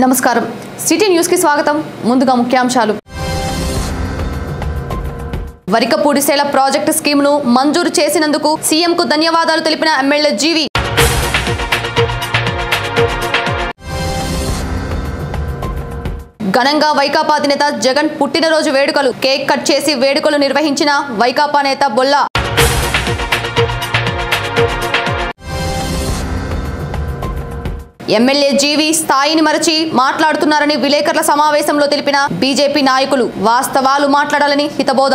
నమస్కారం city news కి స్వాగతం ముందుగా ముఖ్యాంశాలు వరికపూడిసేల ప్రాజెక్టు స్కీమ్ ను మంజూరు చేసినందుకు సీఎం కు ధన్యవాదాలు తెలిపిన ఎమ్మెల్యే జీవి ఘనంగా వైకాపా అధినేత జగన్ పుట్టినరోజు వేడుకలు కేక్ కట్ చేసి వేడుకలు నిర్వహించిన వైకాపా నేత బొల్లా ఎమ్మెల్యే జీవి స్థాయిని మరచి మాట్లాడుతున్నారని విలేకరుల సమావేశంలో తెలిపిన బీజేపీ నాయకులు వాస్తవాలు మాట్లాడాలని హితబోధ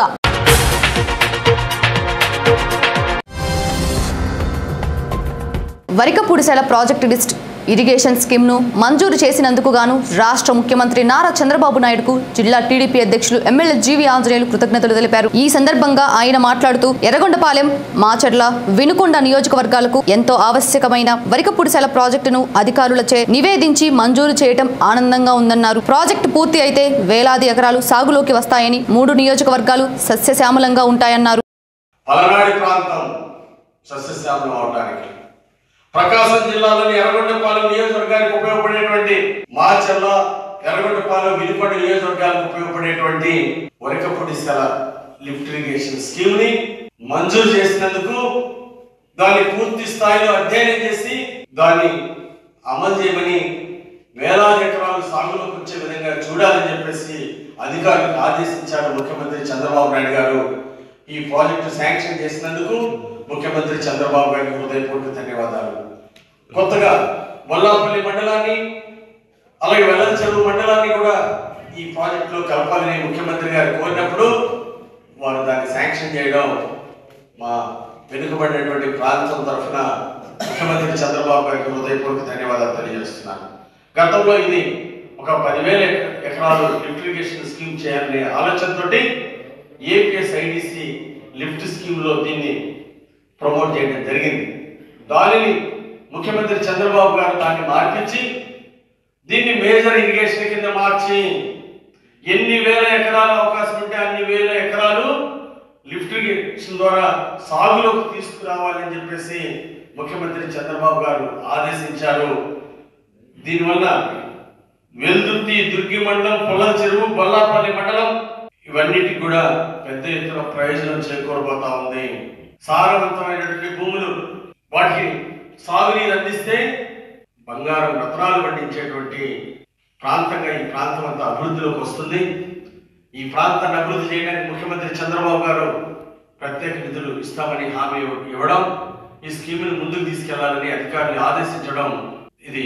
వరికపూడిసేల ప్రాజెక్టు లిస్ట్ ఇరిగేషన్ స్కీమ్ ను మంజూరు చేసినందుకు గాను రాష్ట్ర ముఖ్యమంత్రి నారా చంద్రబాబు నాయుడుకు జిల్లా టీడీపీ అధ్యక్షులు ఎమ్మెల్యే జీవి ఆంజనేయులు కృతజ్ఞతలు తెలిపారు. ఈ సందర్భంగా ఆయన మాట్లాడుతూ ఎర్రగొండపాలెం, మాచర్ల, వినుకొండ నియోజకవర్గాలకు ఎంతో ఆవశ్యకమైన వరికపూడిసేల ప్రాజెక్టును అధికారులచే నివేదించి మంజూరు చేయడం ఆనందంగా ఉందన్నారు. ప్రాజెక్టు పూర్తి అయితే వేలాది ఎకరాలు సాగులోకి వస్తాయని, 3 నియోజకవర్గాలు సస్యశ్యామలంగా ఉంటాయన్నారు. ప్రకాశం జిల్లాలోని ఎర్రగొండపాలెం నియోజకవర్గానికి ఉపయోగపడేటువంటి మాచర్ల, ఎర్రగొండపాలెం, వినుకొండ నియోజకవర్గాలకు ఉపయోగపడేటువంటి వరికపూడిసేల లిఫ్ట్ ఇరిగేషన్ స్కీమ్ ని మంజూరు చేసినందుకు, దాన్ని పూర్తి స్థాయిలో అధ్యయనం చేసి దాన్ని అమలు చేయమని, వేలాది ఎకరాలు సాగులోకి వచ్చే విధంగా చూడాలని చెప్పేసి అధికారులకు ఆదేశించారు ముఖ్యమంత్రి చంద్రబాబు నాయుడు గారు. ఈ ప్రాజెక్టు శాంక్షన్ చేసినందుకు ముఖ్యమంత్రి చంద్రబాబు గారికి హృదయపూర్వక ధన్యవాదాలు. కొత్తగా వల్లాపల్లి మండలాన్ని, అలాగే వెల్లల చెరువు మండలాన్ని కూడా ఈ ప్రాజెక్టులో కలపాలని ముఖ్యమంత్రి గారు కోరినప్పుడు వారు దాన్ని శాంక్షన్ చేయడం మా వెనుకబడినటువంటి ప్రాంతం తరఫున ముఖ్యమంత్రి చంద్రబాబు గారికి హృదయపూర్వక ధన్యవాదాలు తెలియజేస్తున్నాను. గతంలో ఇది ఒక 10,000 ఎకరాలు లిఫ్ట్ ఇరిగేషన్ స్కీమ్ చేయాలనే ఆలోచనతోటి ఏపీఎస్ఐడిసి లిఫ్ట్ స్కీమ్లో దీన్ని ప్రమోట్ చేయడం జరిగింది. దానిని ముఖ్యమంత్రి చంద్రబాబు గారు దాన్ని మార్పించి దీన్ని మేజర్ ఇరిగేషన్ కింద మార్చి ఎన్ని వేల ఎకరాల అవకాశం ఉంటే అన్ని వేల ఎకరాలు లిఫ్ట్ ఇరిగేషన్ ద్వారా సాగులోకి తీసుకురావాలని చెప్పేసి ముఖ్యమంత్రి చంద్రబాబు గారు ఆదేశించారు. దీనివల్ల వెల్దుర్తి, దుర్గి మండలం, పొలం చెరువు, బొల్లాపల్లి మండలం ఇవన్నిటికి కూడా పెద్ద ఎత్తున ప్రయోజనం చేకూరబోతా ఉంది. సారవంతమైనటువంటి భూములు, వాటికి సాగునీరు అందిస్తే బంగారం, రత్నాలు పండించేటువంటి ప్రాంతంగా ఈ ప్రాంతం అంతా అభివృద్ధిలోకి వస్తుంది. ఈ ప్రాంతాన్ని అభివృద్ధి చేయడానికి ముఖ్యమంత్రి చంద్రబాబు గారు ప్రత్యేక నిధులు ఇస్తామని హామీ ఇవ్వడం, ఈ స్కీమును ముందుకు తీసుకెళ్లాలని అధికారులు ఆదేశించడం, ఇది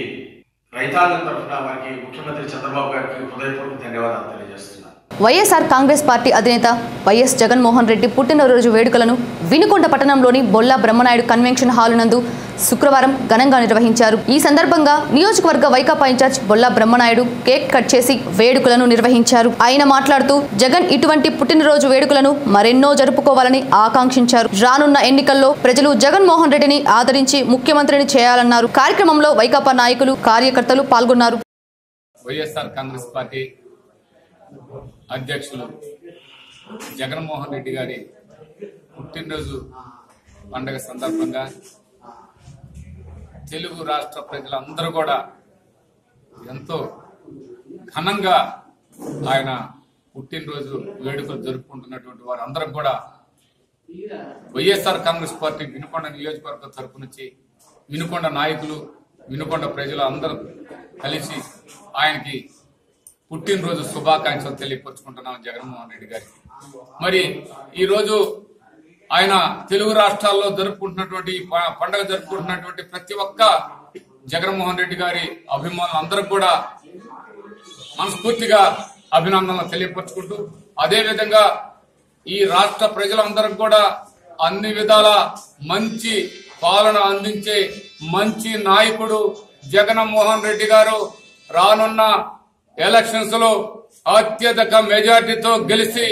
రైతాంగం తరఫున వారికి ముఖ్యమంత్రి చంద్రబాబు గారికి హృదయపూర్వక ధన్యవాదాలు తెలియజేస్తున్నారు. వైఎస్ఆర్ కాంగ్రెస్ పార్టీ అధినేత వైఎస్ జగన్మోహన్ రెడ్డి పుట్టినరోజు వేడుకలను వినుకొండ పట్టణంలోని బొల్లా బ్రహ్మనాయుడు కన్వెన్షన్ హాల్ నందు శుక్రవారం ఘనంగా నిర్వహించారు. ఈ సందర్భంగా నియోజకవర్గ Vaikapa incharge Bolla Brahmanaidu cake cut చేసి వేడుకలను నిర్వహించారు. ఆయన మాట్లాడుతూ జగన్ ఇటువంటి పుట్టినరోజు వేడుకలను మరెన్నో జరుపుకోవాలని ఆకాంక్షించారు. రానున్న ఎన్నికల్లో ప్రజలు జగన్మోహన్ రెడ్డిని ఆదరించి ముఖ్యమంత్రిని చేయాలన్నారు. కార్యక్రమంలో వైకాపా నాయకులు, కార్యకర్తలు పాల్గొన్నారు. వైఎస్ఆర్ కాంగ్రెస్ పార్టీ అధ్యక్షులు జగన్మోహన్ రెడ్డి గారి పుట్టినరోజు పండుగ సందర్భంగా తెలుగు రాష్ట్ర ప్రజలందరూ కూడా ఎంతో ఘనంగా ఆయన పుట్టినరోజు వేడుకలు జరుపుకుంటున్నటువంటి వారందరూ కూడా వైఎస్ఆర్ కాంగ్రెస్ పార్టీ వినుకొండ నియోజకవర్గం తరపు నుంచి వినుకొండ నాయకులు, వినుకొండ ప్రజలు అందరూ కలిసి ఆయనకి పుట్టినరోజు శుభాకాంక్షలు తెలియపరుచుకుంటున్నాం జగన్మోహన్ రెడ్డి గారికి. మరి ఈ రోజు ఆయన తెలుగు రాష్ట్రాల్లో జరుపుకుంటున్నటువంటి పండుగ జరుపుకుంటున్నటువంటి ప్రతి ఒక్క జగన్మోహన్ రెడ్డి గారి అభిమానులు అందరూ కూడా మనస్ఫూర్తిగా అభినందనలు తెలియపరుచుకుంటూ, అదేవిధంగా ఈ రాష్ట్ర ప్రజలందరూ కూడా అన్ని విధాల మంచి పాలన అందించే మంచి నాయకుడు జగన్మోహన్ రెడ్డి గారు రానున్న ఎలక్షన్స్ లో అత్యధిక మెజార్టీతో గెలిచి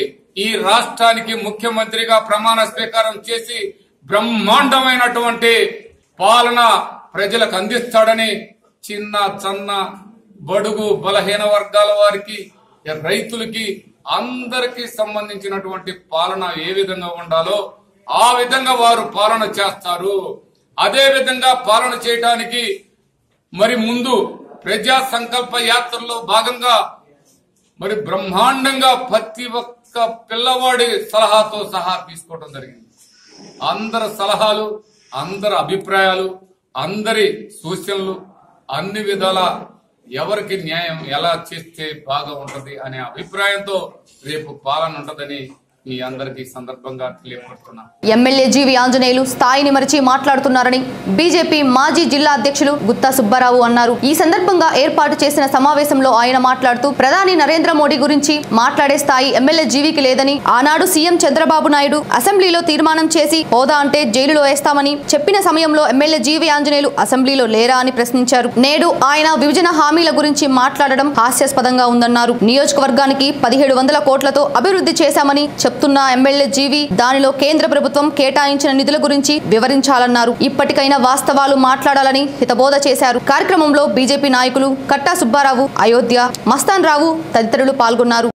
ఈ రాష్ట్రానికి ముఖ్యమంత్రిగా ప్రమాణ స్వీకారం చేసి బ్రహ్మాండమైనటువంటి పాలన ప్రజలకు అందిస్తాడని చిన్న చిన్న బడుగు బలహీన వర్గాల వారికి, రైతులకి అందరికీ సంబంధించినటువంటి పాలన ఏ విధంగా ఉండాలో ఆ విధంగా వారు పాలన చేస్తారు. అదే విధంగా పాలన చేయడానికి మరి ముందు ప్రజా సంకల్ప యాత్రలో భాగంగా మరి బ్రహ్మాండంగా ప్రతి ఒక్క పిల్లవాడి సలహాతో సహా తీసుకోవడం జరిగింది. అందరి సలహాలు, అందరి అభిప్రాయాలు, అందరి సూచనలు అన్ని విధాల ఎవరికి న్యాయం ఎలా చేస్తే బాగా ఉంటది అనే అభిప్రాయంతో రేపు పాలన ఉంటదని మీ అందరికీ సందర్భంగా తెలియపడుతున్నా. ఎమ్మెల్యే జీవి ఆంజనేయులు స్థాయిని మరిచి మాట్లాడుతున్నారని బీజేపీ మాజీ జిల్లా అధ్యక్షులు గుత్తా సుబ్బారావు అన్నారు. ఈ సందర్భంగా ఏర్పాటు చేసిన సమావేశంలో ఆయన మాట్లాడుతూ ప్రధాని నరేంద్ర మోడీ గురించి మాట్లాడే స్థాయి ఎమ్మెల్యే జీవికి లేదని, ఆనాడు సీఎం చంద్రబాబు నాయుడు అసెంబ్లీలో తీర్మానం చేసి హోదా అంటే జైలులో వేస్తామని చెప్పిన సమయంలో ఎమ్మెల్యే జీవి ఆంజనేయులు అసెంబ్లీలో లేరా అని ప్రశ్నించారు. నేడు ఆయన విభజన హామీల గురించి మాట్లాడడం హాస్యాస్పదంగా ఉందన్నారు. నియోజకవర్గానికి 1700 కోట్లతో అభివృద్ధి చేశామని చెప్తున్న ఎమ్మెల్యే జీవి దానిలో కేంద్ర ప్రభుత్వం కేటాయించిన నిధుల గురించి వివరించాలన్నారు. ఇప్పటికైనా వాస్తవాలు మాట్లాడాలని హితబోధ చేశారు. కార్యక్రమంలో బీజేపీ నాయకులు కట్టా సుబ్బారావు, అయోధ్య, మస్తాన్ రావు తదితరులు పాల్గొన్నారు.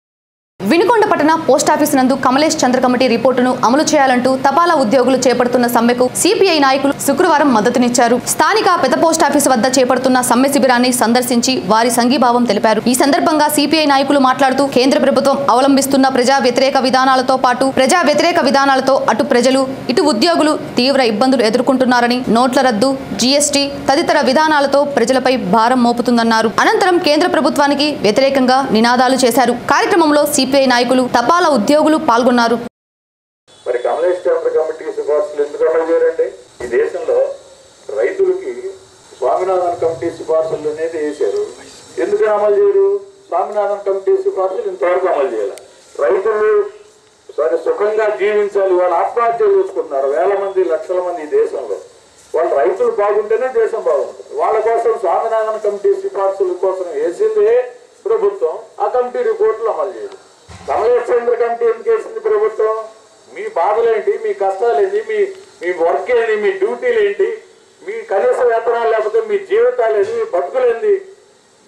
వినుకొండ పట్టణ పోస్టాఫీస్ నందు కమలేష్ చంద్ర కమిటీ రిపోర్టును అమలు చేయాలంటూ తపాలా ఉద్యోగులు చేపడుతున్న సమ్మెకు సిపిఐ నాయకులు శుక్రవారం మద్దతునిచ్చారు. స్థానిక పెద్ద పోస్టాఫీసు వద్ద చేపడుతున్న సమ్మె శిబిరాన్ని సందర్శించి వారి సంఘీభావం తెలిపారు. ఈ సందర్భంగా సిపిఐ నాయకులు మాట్లాడుతూ కేంద్ర ప్రభుత్వం అవలంబిస్తున్న ప్రజా వ్యతిరేక విధానాలతో అటు ప్రజలు ఇటు ఉద్యోగులు తీవ్ర ఇబ్బందులు ఎదుర్కొంటున్నారని, నోట్ల రద్దు, జీఎస్టీ తదితర విధానాలతో ప్రజలపై భారం మోపుతుందన్నారు. అనంతరం కేంద్ర ప్రభుత్వానికి వ్యతిరేకంగా నినాదాలు చేశారు. కార్యక్రమంలో సిపిఐ నాయకులు, తపాలా ఉద్యోగులు పాల్గొన్నారు. మరి కమలేష్ చంద్ర కమిటీ సిఫార్సులు ఎందుకు అమలు చేయరండి? ఈ దేశంలో రైతులకి స్వామినాథన్ కమిటీ సిఫార్సులు అనేది వేశారు. ఎందుకు అమలు చేయరు? స్వామినాథన్ కమిటీ సిఫార్సులు ఇంతవరకు అమలు చేయాలి. రైతులు సుఖంగా జీవించాలి. వాళ్ళు ఆత్మహత్య చేసుకుంటున్నారు వేల మంది, లక్షల మంది ఈ దేశంలో. వాళ్ళు రైతులు బాగుంటేనే దేశం బాగుంటుంది. వాళ్ళ కోసం స్వామినాథన్ కమిటీ సిఫార్సుల కోసం వేసిందే ప్రభుత్వం. ఆ కమిటీ రిపోర్టులు అమలు చేయదు. కమలేష్ చంద్ర కమిటీ ఎందుకు వేసింది ప్రభుత్వం? మీ బాధలేంటి, మీ కష్టాలేంటి, మీ వర్క్ ఏంటి, మీ డ్యూటీలు ఏంటి, మీ కనీస వేతనాలు లేకపోతే మీ జీవితాలు ఏంటి, మీ బతుకులేంది,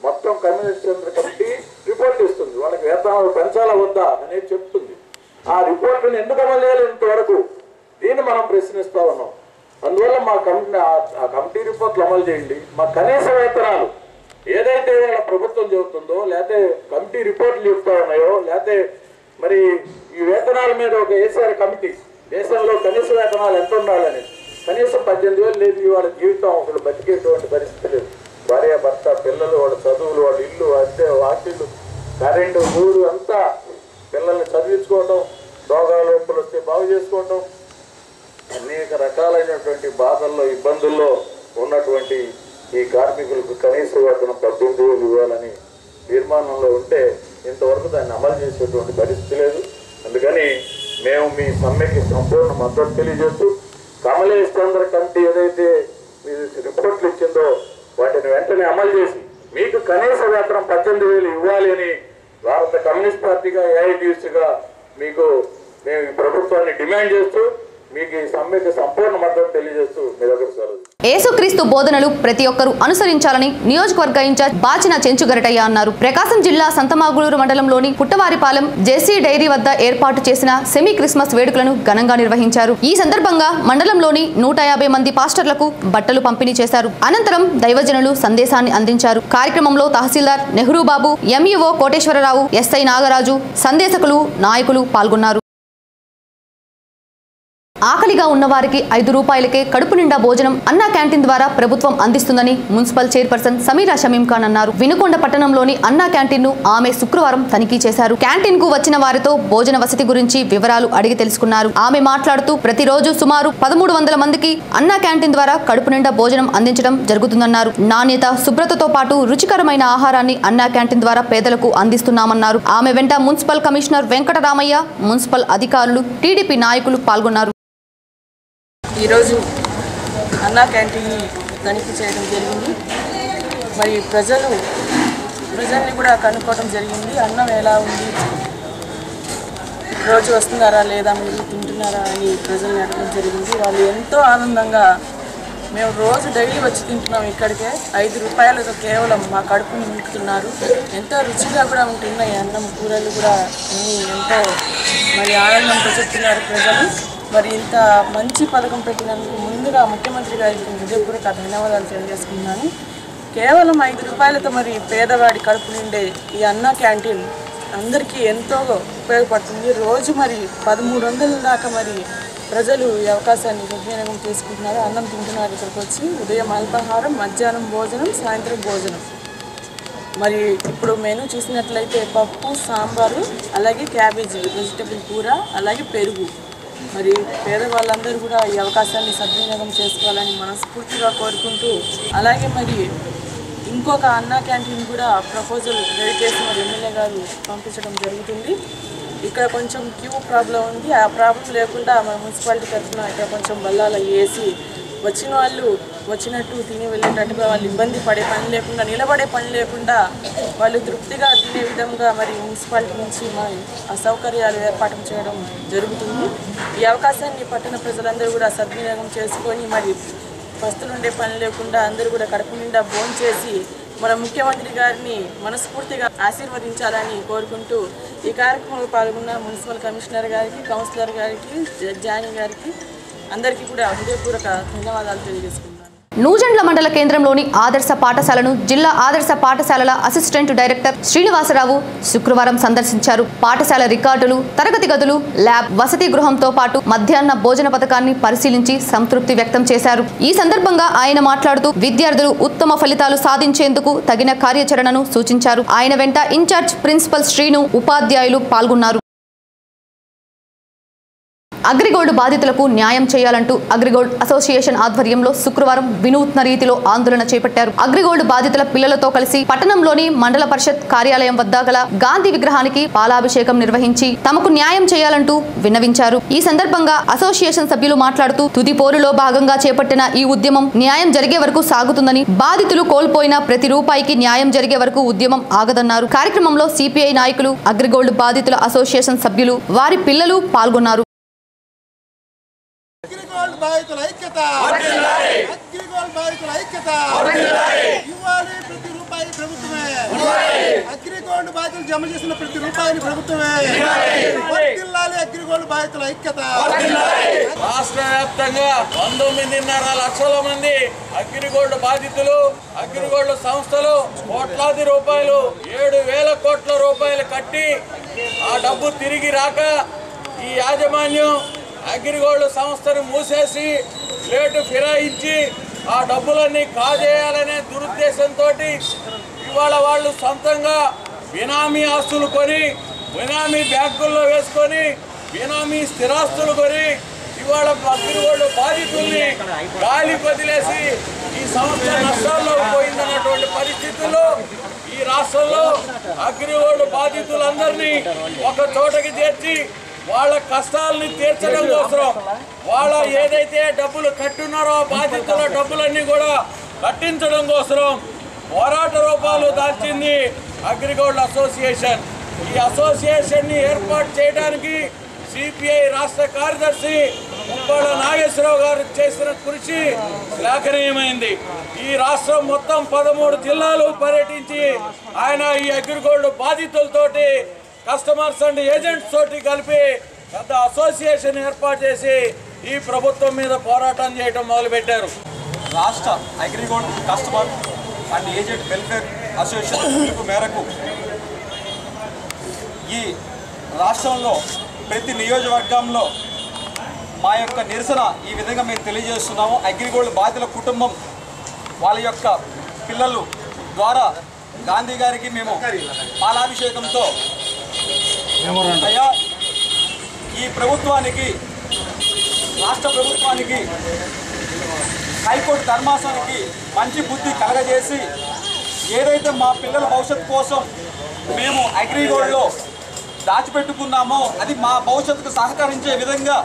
మొత్తం కమలేష్ చంద్ర కమిటీ రిపోర్ట్ ఇస్తుంది. వాళ్ళకి వేతనాలు పెంచాలా వద్దా అనేది చెప్తుంది. ఆ రిపోర్టును ఎందుకు అమలు చేయాలి ఇంతవరకు? దీన్ని మనం ప్రశ్నిస్తా ఉన్నాం. అందువల్ల మా కమిటీ రిపోర్ట్లు అమలు చేయండి. మా కనీస వేతనాలు ఏదైతే వాళ్ళ ప్రభుత్వం చెబుతుందో, లేకపోతే కమిటీ రిపోర్ట్లు చెప్తా ఉన్నాయో, లేకపోతే మరి ఈ వేతనాల మీద ఒక వేసారు కమిటీ, దేశంలో కనీస వేతనాలు ఎంత ఉండాలని. కనీసం 18,000 లేదు. వాళ్ళ జీవితం ఒకళ్ళు బతికేటువంటి పరిస్థితి లేదు. భార్య, భర్త, పిల్లలు, వాళ్ళ చదువులు, వాళ్ళ ఇల్లు, అద్దె, వాకిళ్ళు, కరెంటు, ఊరు అంతా పిల్లల్ని చదివించుకోవటం, రోగాలు నొప్పులు వస్తే బాగు చేసుకోవటం, అనేక రకాలైనటువంటి బాధల్లో, ఇబ్బందుల్లో ఉన్నటువంటి ఈ కార్మికులకు కనీస వేతనం 18,000 ఇవ్వాలని తీర్మానంలో ఉంటే ఇంతవరకు దాన్ని అమలు చేసేటువంటి పరిస్థితి లేదు. అందుకని మేము మీ సమ్మెకి సంపూర్ణ మద్దతు తెలియజేస్తూ, కమలేష్ చంద్ర కమిటీ ఏదైతే రిపోర్ట్లు ఇచ్చిందో వాటిని వెంటనే అమలు చేసి మీకు కనీస వేతనం 18,000 ఇవ్వాలి అని భారత కమ్యూనిస్ట్ పార్టీగా, ఏఐటీయూసీగా మీకు మేము ఈ ప్రభుత్వాన్ని డిమాండ్ చేస్తూ మీకు ఈ సమ్మెకి సంపూర్ణ మద్దతు తెలియజేస్తూ మీ దగ్గర సెలవు. యేసుక్రీస్తు బోధనలు ప్రతి ఒక్కరూ అనుసరించాలని నియోజకవర్గ ఇన్ఛార్జ్ బాచిన చెంచుగరటయ్య అన్నారు. ప్రకాశం జిల్లా సంతమాగులూరు మండలంలోని పుట్టవారిపాలెం జెస్సీ డైరీ వద్ద ఏర్పాటు చేసిన సెమీ క్రిస్మస్ వేడుకలను ఘనంగా నిర్వహించారు. ఈ సందర్భంగా మండలంలోని 150 మంది పాస్టర్లకు బట్టలు పంపిణీ చేశారు. అనంతరం దైవజనులు సందేశాన్ని అందించారు. కార్యక్రమంలో తహసీల్దార్ నెహ్రూ బాబు, ఎంఈఓ కోటేశ్వరరావు, ఎస్ఐ నాగరాజు, సందేశకులు, నాయకులు పాల్గొన్నారు. ఆకలిగా ఉన్న వారికి 5 రూపాయలకే కడుపు నిండా భోజనం అన్నా క్యాంటీన్ ద్వారా ప్రభుత్వం అందిస్తుందని మున్సిపల్ చైర్పర్సన్ సమీరా షమీం ఖాన్ అన్నారు. వినుకొండ పట్టణంలోని అన్నా క్యాంటీన్ ను ఆమె శుక్రవారం తనిఖీ చేశారు. క్యాంటీన్ కు వచ్చిన వారితో భోజన వసతి గురించి వివరాలు అడిగి తెలుసుకున్నారు. ఆమె మాట్లాడుతూ ప్రతిరోజు సుమారు 1300 మందికి అన్నా క్యాంటీన్ ద్వారా కడుపు నిండా భోజనం అందించడం జరుగుతుందన్నారు. నాణ్యత, శుభ్రతతో పాటు రుచికరమైన ఆహారాన్ని అన్నా క్యాంటీన్ ద్వారా పేదలకు అందిస్తున్నామన్నారు. ఆమె వెంట మున్సిపల్ కమిషనర్ వెంకటరామయ్య, మున్సిపల్ అధికారులు, టీడీపీ నాయకులు పాల్గొన్నారు. ఈరోజు అన్నా క్యాంటీన్ని తనిఖీ చేయడం జరిగింది. మరి ప్రజల్ని కూడా కనుక్కోవడం జరిగింది. అన్నం ఎలా ఉంది, రోజు వస్తున్నారా లేదా, మీరు తింటున్నారా అని ప్రజల్ని అడగడం జరిగింది. వాళ్ళు ఎంతో ఆనందంగా మేము రోజు డైలీ వచ్చి తింటున్నాం. ఇక్కడికే 5 రూపాయలతో కేవలం మా కడుపుని నింపుతున్నారు. ఎంతో రుచిగా కూడా ఉంటున్నాయి అన్నం, కూరలు కూడా ఎంతో మరి ఆనందంతో చెప్తున్నారు ప్రజలు. మరి ఇంత మంచి పథకం పెట్టినందుకు ముందుగా ముఖ్యమంత్రి గారికి హృదయపూర్వక ధన్యవాదాలు తెలియజేసుకున్నాను. కేవలం 5 రూపాయలతో మరి పేదవాడి కడుపు నిండే ఈ అన్నా క్యాంటీన్ అందరికీ ఎంతో ఉపయోగపడుతుంది. రోజు మరి 1300 దాకా మరి ప్రజలు ఈ అవకాశాన్ని సద్వినియోగం చేసుకుంటున్నారు. అన్నం తింటున్నారు. ఇక్కడికి వచ్చి ఉదయం అల్పాహారం, మధ్యాహ్నం భోజనం, సాయంత్రం భోజనం. మరి ఇప్పుడు మెనూ చూసినట్లయితే పప్పు, సాంబారు, అలాగే క్యాబేజీ, వెజిటబుల్ కూర, అలాగే పెరుగు. మరి పేదవాళ్ళందరూ కూడా ఈ అవకాశాన్ని సద్వినియోగం చేసుకోవాలని మనస్ఫూర్తిగా కోరుకుంటూ, అలాగే మరి ఇంకొక అన్నా క్యాంటీన్ కూడా ప్రపోజల్ రెడీ చేసి మరి ఎమ్మెల్యే గారు పంపించడం జరుగుతుంది. ఇక్కడ కొంచెం క్యూ ప్రాబ్లం ఉంది. ఆ ప్రాబ్లం లేకుండా మన మున్సిపాలిటీ తరఫున ఇక్కడ కొంచెం బల్లాలు వేసి వచ్చిన వాళ్ళు వచ్చినట్టు తిని వెళ్ళేటట్టుగా వాళ్ళు ఇబ్బంది పడే పని లేకుండా, నిలబడే పని లేకుండా వాళ్ళు తృప్తిగా తినే విధంగా మరి మున్సిపాలిటీ నుంచి మరి అసౌకర్యాలు ఏర్పాటు చేయడం జరుగుతుంది. ఈ అవకాశాన్ని పట్టణ ప్రజలందరూ కూడా సద్వినియోగం చేసుకొని మరి పస్తులుండే పని లేకుండా అందరూ కూడా కడుపు నిండా భోంచేసి మన ముఖ్యమంత్రి గారిని మనస్ఫూర్తిగా ఆశీర్వదించాలని కోరుకుంటూ ఈ కార్యక్రమంలో పాల్గొన్న మున్సిపల్ కమిషనర్ గారికి, కౌన్సిలర్ గారికి, జానీ గారికి అందరికీ కూడా హృదయపూర్వక ధన్యవాదాలు తెలియజేసుకుంటున్నాను. నూజెండ్ల మండల కేంద్రంలోని ఆదర్శ పాఠశాలను జిల్లా ఆదర్శ పాఠశాలల అసిస్టెంట్ డైరెక్టర్ శ్రీనివాసరావు శుక్రవారం సందర్శించారు. పాఠశాల రికార్డులు, తరగతి గదులు, ల్యాబ్, వసతి గృహంతో పాటు మధ్యాహ్న భోజన పథకాన్ని పరిశీలించి సంతృప్తి వ్యక్తం చేశారు. ఈ సందర్భంగా ఆయన మాట్లాడుతూ విద్యార్థులు ఉత్తమ ఫలితాలు సాధించేందుకు తగిన కార్యాచరణను సూచించారు. ఆయన వెంట ఇన్ఛార్జ్ ప్రిన్సిపల్ శ్రీను, ఉపాధ్యాయులు పాల్గొన్నారు. అగ్రిగోల్డ్ బాధితులకు న్యాయం చేయాలంటూ అగ్రిగోల్డ్ అసోసియేషన్ ఆధ్వర్యంలో శుక్రవారం వినూత్న రీతిలో ఆందోళన చేపట్టారు. అగ్రిగోల్డ్ బాధితుల పిల్లలతో కలిసి పట్టణంలోని మండల పరిషత్ కార్యాలయం వద్ద గల గాంధీ విగ్రహానికి పాలాభిషేకం నిర్వహించి తమకు న్యాయం చేయాలంటూ విన్నవించారు. ఈ సందర్భంగా అసోసియేషన్ సభ్యులు మాట్లాడుతూ తుది పోరులో భాగంగా చేపట్టిన ఈ ఉద్యమం న్యాయం జరిగే వరకు సాగుతుందని, బాధితులు కోల్పోయిన ప్రతి రూపాయికి న్యాయం జరిగే వరకు ఉద్యమం ఆగదన్నారు. కార్యక్రమంలో సిపిఐ నాయకులు, అగ్రిగోల్డ్ బాధితుల అసోసియేషన్ సభ్యులు, వారి పిల్లలు పాల్గొన్నారు. అగ్రిగోల్డ్ బాధితుల ఐక్యత, అగ్రిగోల్డ్ బాధితుల ఐక్యత, ఇవ్వాలి ప్రతి రూపాయి ప్రభుత్వమే, అగ్రిగోల్డ్ బాధితులు జమ చేసిన ప్రతి రూపాయిని ప్రభుత్వమే, వర్ధిల్లాలి అగ్రిగోల్డ్ బాధితుల ఐక్యత. రాష్ట్ర వ్యాప్తంగా 19.5 లక్షల మంది అగ్రిగోల్డ్ బాధితులు, అగ్రిగోల్డ్ సంస్థలు కోట్లాది రూపాయలు, 7,000 కోట్ల రూపాయలు కట్టి ఆ డబ్బు తిరిగి రాక ఈ యాజమాన్యం అగ్రిగోల్డ్ సంస్థను మూసేసి ప్లేటు ఫిరాయించి ఆ డబ్బులన్నీ కాజేయాలనే దురుద్దేశంతో ఇవాళ వాళ్ళు సొంతంగా బినామీ ఆస్తులు కొని, బినామీ బ్యాంకుల్లో వేసుకొని, బినామీ స్థిరాస్తులు కొని ఇవాళ అగ్రిగోల్డ్ బాధితుల్ని గాలి వదిలేసి ఈ సంస్థ నష్టాల్లో పోయిందన్నటువంటి పరిస్థితుల్లో ఈ రాష్ట్రంలో అగ్రిగోల్డ్ బాధితులందరినీ ఒక చోటకి చేర్చి వాళ్ళ కష్టాలని తీర్చడం కోసం, వాళ్ళ ఏదైతే డబ్బులు కట్టున్నారో బాధితుల డబ్బులన్నీ కూడా కట్టించడం కోసం పోరాట రూపాలు దాల్చింది అగ్రిగోల్డ్ అసోసియేషన్. ఈ అసోసియేషన్ని ఏర్పాటు చేయడానికి సిపిఐ రాష్ట్ర కార్యదర్శి ముప్పాళ్ళ నాగేశ్వరరావు గారు చేసిన కృషి శ్లాఘనీయమైంది. ఈ రాష్ట్రం మొత్తం 13 జిల్లాలు పర్యటించి ఆయన ఈ అగ్రిగోల్డ్ బాధితులతోటి, కస్టమర్స్ అండ్ ఏజెంట్స్ తోటి కలిపి పెద్ద అసోసియేషన్ ఏర్పాటు చేసి ఈ ప్రభుత్వం మీద పోరాటం చేయడం మొదలుపెట్టారు. రాష్ట్ర AgriGold customer and agent welfare association పిలుపు మేరకు ఈ రాష్ట్రంలో ప్రతి నియోజకవర్గంలో మా యొక్క నిరసన ఈ విధంగా మేము తెలియజేస్తున్నాము. అగ్రిగోల్డ్ బాధితుల కుటుంబం వాళ్ళ యొక్క పిల్లలు ద్వారా గాంధీ గారికి మేము పాలాభిషేకంతో అయ్యా ఈ ప్రభుత్వానికి, రాష్ట్ర ప్రభుత్వానికి, హైకోర్టు ధర్మాసనానికి మంచి బుద్ధి కలగజేసి ఏదైతే మా పిల్లల భవిష్యత్తు కోసం మేము అగ్రిగోల్డ్లో దాచిపెట్టుకున్నామో అది మా భవిష్యత్తుకు సహకరించే విధంగా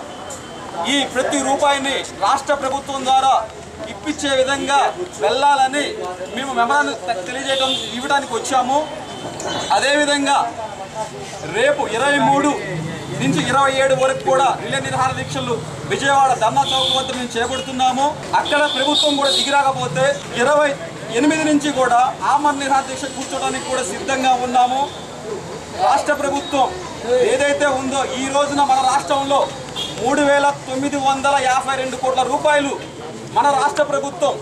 ఈ ప్రతి రూపాయిని రాష్ట్ర ప్రభుత్వం ద్వారా ఇప్పించే విధంగా వెళ్ళాలని మేము మెమరాండం ఇవ్వడానికి వచ్చాము. అదేవిధంగా రేపు 23 నుంచి 27 వరకు కూడా రిలే నిరాహార దీక్షలు విజయవాడ ధర్నా చౌక్ వద్ద మేము చేపడుతున్నాము. అక్కడ ప్రభుత్వం కూడా దిగిరాకపోతే 28 నుంచి కూడా ఆమరణ నిరాహార దీక్ష కూర్చోడానికి కూడా సిద్ధంగా ఉన్నాము. రాష్ట్ర ప్రభుత్వం ఏదైతే ఉందో ఈ రోజున మన రాష్ట్రంలో 3,952 కోట్ల రూపాయలు మన రాష్ట్ర ప్రభుత్వం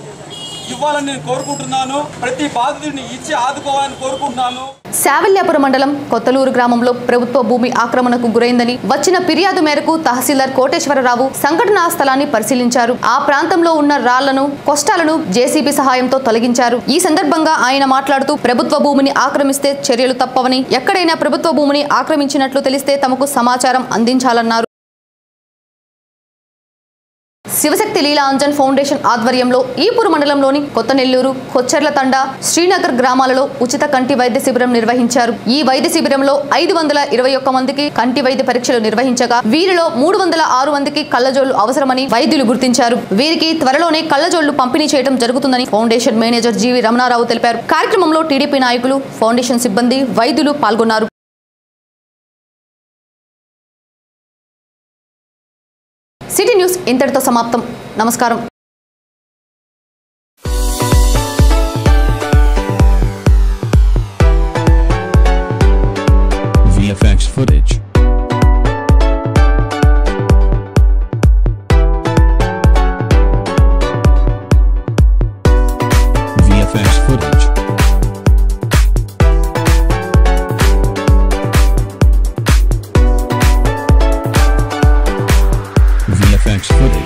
ఇవ్వాలని నేను కోరుకుంటున్నాను. ప్రతి బాధితుడిని ఇచ్చి ఆదుకోవాలని కోరుకుంటున్నాను. శావల్యాపురం మండలం కొత్తలూరు గ్రామంలో ప్రభుత్వ భూమి ఆక్రమణకు గురైందని వచ్చిన ఫిర్యాదు మేరకు తహసీల్దార్ కోటేశ్వరరావు సంఘటనా స్థలాన్ని పరిశీలించారు. ఆ ప్రాంతంలో ఉన్న రాళ్లను కొష్టాలను జేసీబీ సహాయంతో తొలగించారు. ఈ సందర్భంగా ఆయన మాట్లాడుతూ ప్రభుత్వ భూమిని ఆక్రమిస్తే చర్యలు తప్పవని, ఎక్కడైనా ప్రభుత్వ భూమిని ఆక్రమించినట్లు తెలిస్తే తమకు సమాచారం అందించాలన్నారు. శివశక్తి లీలాంజన్ ఫౌండేషన్ ఆధ్వర్యంలో ఈపూరు మండలంలోని కొత్తనెల్లూరు, కొచ్చెర్ల తండా, శ్రీనగర్ గ్రామాలలో ఉచిత కంటి వైద్య శిబిరం నిర్వహించారు. ఈ వైద్య శిబిరంలో 521 మందికి కంటి వైద్య పరీక్షలు నిర్వహించగా వీరిలో 306 మందికి కళ్లజోళ్లు అవసరమని వైద్యులు గుర్తించారు. వీరికి త్వరలోనే కళ్లజోళ్లు పంపిణీ చేయడం జరుగుతుందని ఫౌండేషన్ మేనేజర్ జీవి రమణారావు తెలిపారు. కార్యక్రమంలో టీడీపీ నాయకులు, ఫౌండేషన్ సిబ్బంది, వైద్యులు పాల్గొన్నారు. సిటీ న్యూస్ ఇంతటితో సమాప్తం. నమస్కారం. VFX footage. VFX footage. VFX footage.